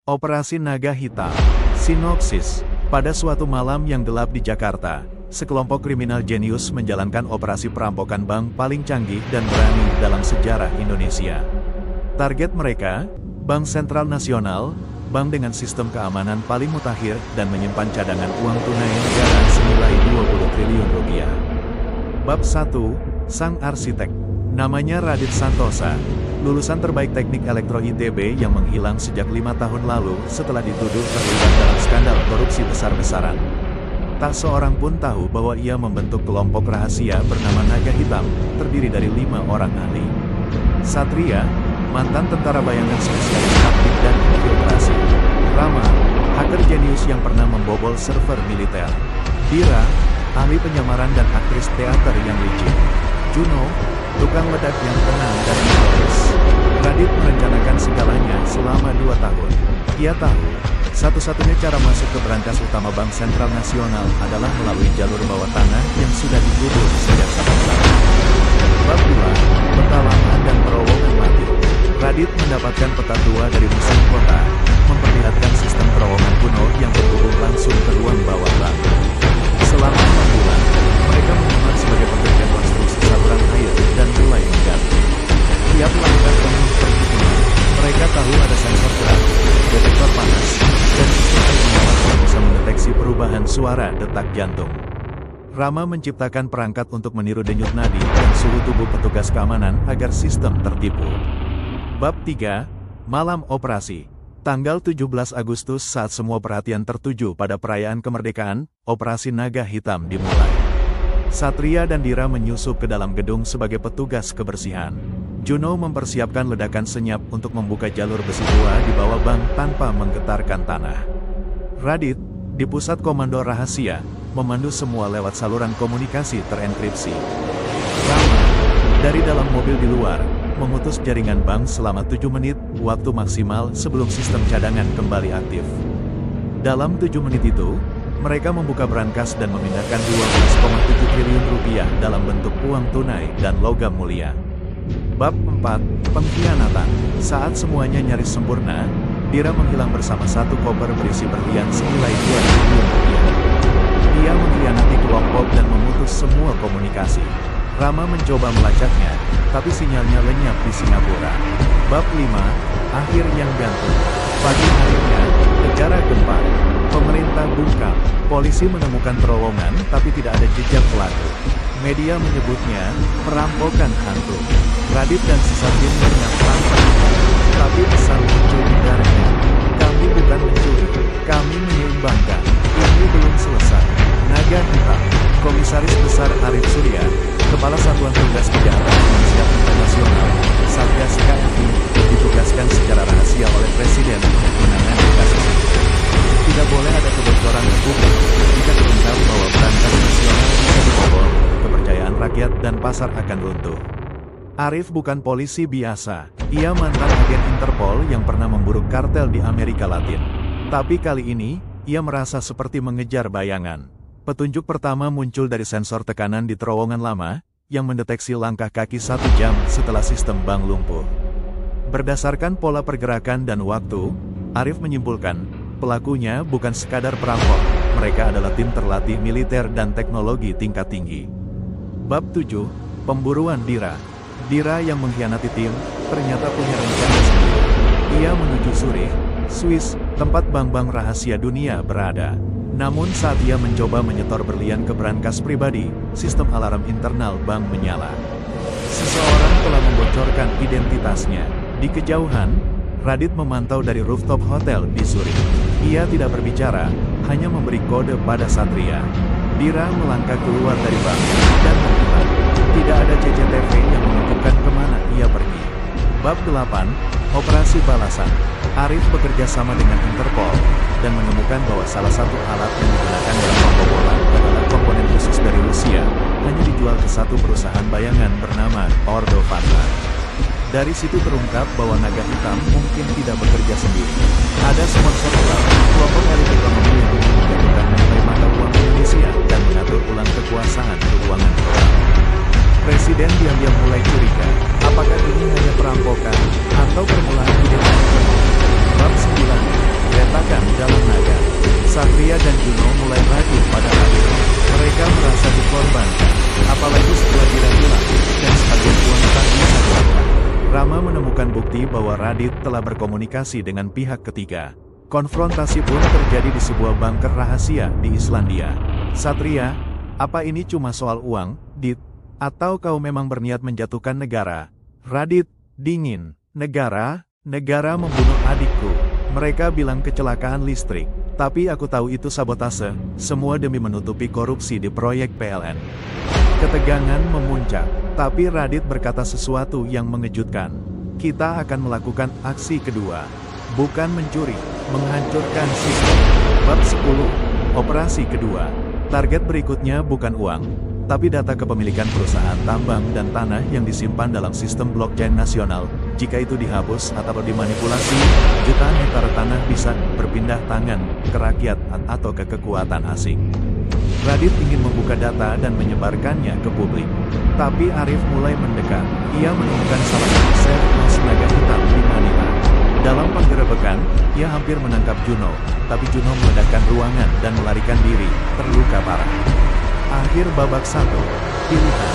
Operasi Naga Hitam. Sinopsis. Pada suatu malam yang gelap di Jakarta, sekelompok kriminal jenius menjalankan operasi perampokan bank paling canggih dan berani dalam sejarah Indonesia. Target mereka, Bank Sentral Nasional, bank dengan sistem keamanan paling mutakhir dan menyimpan cadangan uang tunai negara senilai 20 triliun rupiah. Bab 1, Sang Arsitek. Namanya Radit Santosa, lulusan terbaik teknik elektro ITB yang menghilang sejak 5 tahun lalu setelah dituduh terlibat dalam skandal korupsi besar-besaran. Tak seorang pun tahu bahwa ia membentuk kelompok rahasia bernama Naga Hitam, terdiri dari 5 orang ahli. Satria, mantan tentara bayangan spesialis taktik dan infiltrasi. Rama, hacker jenius yang pernah membobol server militer. Dira, ahli penyamaran dan aktris teater yang licik. Juno, tukang ledak yang tenang dan notoris. Radit merencanakan segalanya selama 2 tahun. Ia tahu, satu-satunya cara masuk ke brankas utama Bank Sentral Nasional adalah melalui jalur bawah tanah yang sudah dikubur sejak zaman lalu. Bab 2, Peta Lama dan Terowongan Mati. Radit mendapatkan peta tua dari museum kota, memperlihatkan sistem terowongan kuno yang berhubung langsung ke ruang bawah bank. Selama 6 bulan, mereka menyamar sebagai pekerja konstruksi saluran air dan mulai menggali. Tiap langkah penuh perhitungan. Mereka tahu ada sensor gerak, detektor panas, dan sistem pengawas yang bisa mendeteksi perubahan suara detak jantung. Rama menciptakan perangkat untuk meniru denyut nadi dan suhu tubuh petugas keamanan agar sistem tertipu. Bab 3, Malam Operasi. Tanggal 17 Agustus saat semua perhatian tertuju pada perayaan kemerdekaan, Operasi Naga Hitam dimulai. Satria dan Dira menyusup ke dalam gedung sebagai petugas kebersihan. Juno mempersiapkan ledakan senyap untuk membuka jalur besi tua di bawah bank tanpa menggetarkan tanah. Radit, di pusat komando rahasia, memandu semua lewat saluran komunikasi terenkripsi. Rama, dari dalam mobil di luar, memutus jaringan bank selama 7 menit, waktu maksimal sebelum sistem cadangan kembali aktif. Dalam 7 menit itu, mereka membuka brankas dan memindahkan 12,7 triliun rupiah dalam bentuk uang tunai dan logam mulia. Bab 4, Pengkhianatan. Saat semuanya nyaris sempurna, Dira menghilang bersama satu koper berisi berlian senilai 2 triliun rupiah. Dia mengkhianati kelompok dan memutus semua komunikasi. Rama mencoba melacaknya, tapi sinyalnya lenyap di Singapura. Bab 5, Akhir yang Gantung. Pagi harinya, negara gempar. Pemerintah bungkam. Polisi menemukan terowongan tapi tidak ada jejak pelaku. Media menyebutnya perampokan hantu. Radit dan sisa tim menyerang, tapi pesan muncul di dalamnya. Kami bukan mencuri, kami menyeimbangkan. Ini belum selesai. Naga Hitam. Komisaris Besar Arif Surya, Kepala Satuan Tugas Kejahatan Manusia Internasional, Satgas KFI, ditugaskan secara rahasia oleh Presiden untuk menangani kasus ini. Tidak boleh ada kebocoran ke publik. Jika terungkap bahwa brankas nasional bisa dibobol, kepercayaan rakyat dan pasar akan runtuh. Arif bukan polisi biasa. Ia mantan agen Interpol yang pernah memburu kartel di Amerika Latin. Tapi kali ini, ia merasa seperti mengejar bayangan. Petunjuk pertama muncul dari sensor tekanan di terowongan lama, yang mendeteksi langkah kaki 1 jam setelah sistem bank lumpuh. Berdasarkan pola pergerakan dan waktu, Arif menyimpulkan, pelakunya bukan sekadar perampok, mereka adalah tim terlatih militer dan teknologi tingkat tinggi. Bab 7, Pemburuan Dira. Dira yang mengkhianati tim, ternyata punya rencana sendiri. Ia menuju Zurich, Swiss, tempat bank-bank rahasia dunia berada. Namun saat ia mencoba menyetor berlian ke brankas pribadi, sistem alarm internal bank menyala. Seseorang telah membocorkan identitasnya. Di kejauhan, Radit memantau dari rooftop hotel di Zurich. Ia tidak berbicara, hanya memberi kode pada Satria. Dira melangkah keluar dari bank, dan menghilang. Tidak ada CCTV yang menunjukkan kemana ia pergi. Bab 8, Operasi Balasan. Arif bekerja sama dengan Interpol, dan menemukan bahwa salah satu alat yang digunakan dalam pembobolan adalah komponen khusus dari Rusia, hanya dijual ke satu perusahaan bayangan bernama Ordovanda. Dari situ terungkap bahwa Naga Hitam mungkin tidak bekerja sendiri. Ada sponsor gelap, kelompok elit ekonomi yang ingin menjatuhkan nilai mata uang Indonesia dan mengatur ulang kekuasaan keuangan global. Presiden diam-diam mulai curiga, apakah ini hanya perampokan atau permulaan ide ekonomi. Bab 9, Satria dan Juno mulai ragu pada Radit. Mereka merasa dikorbankan, apalagi setelah diragukan dan sebagian uang tak bisa dilakukan. Rama menemukan bukti bahwa Radit telah berkomunikasi dengan pihak ketiga. Konfrontasi pun terjadi di sebuah bunker rahasia di Islandia. Satria, apa ini cuma soal uang, Dit? Atau kau memang berniat menjatuhkan negara? Radit, dingin. Negara membunuh adikku. Mereka bilang kecelakaan listrik. Tapi aku tahu itu sabotase, semua demi menutupi korupsi di proyek PLN. Ketegangan memuncak, tapi Radit berkata sesuatu yang mengejutkan. Kita akan melakukan aksi kedua. Bukan mencuri, menghancurkan sistem. Bab 10, operasi kedua. Target berikutnya bukan uang, tapi data kepemilikan perusahaan tambang dan tanah yang disimpan dalam sistem blockchain nasional. Jika itu dihapus atau dimanipulasi, jutaan hektar tanah bisa berpindah tangan ke rakyat atau ke kekuatan asing. Radit ingin membuka data dan menyebarkannya ke publik. Tapi Arif mulai mendekat. Ia menemukan salah satu sel emas naga hitam di Manila. Dalam penggerebekan, ia hampir menangkap Juno, tapi Juno meledakkan ruangan dan melarikan diri, terluka parah. Akhir babak 1, pilihan.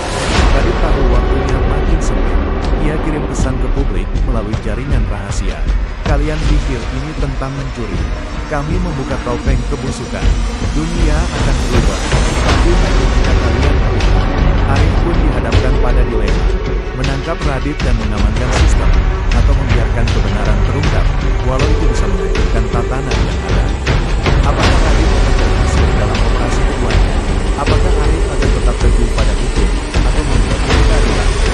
Radit tahu waktunya makin sempit. Ia kirim pesan ke publik melalui jaringan rahasia. Kalian pikir ini tentang mencuri? Kami membuka topeng kebusukan. Dunia akan berubah. Tapi hanya jika kalian melihat. Arif pun dihadapkan pada dilema. Menangkap Radit dan mengamankan sistem, atau membiarkan kebenaran terungkap, walau itu bisa menghancurkan tatanan yang ada. Apakah Radit akan berhasil dalam operasi keduanya? Apakah Arif akan tetap teguh pada hukum, atau membuat keadilan?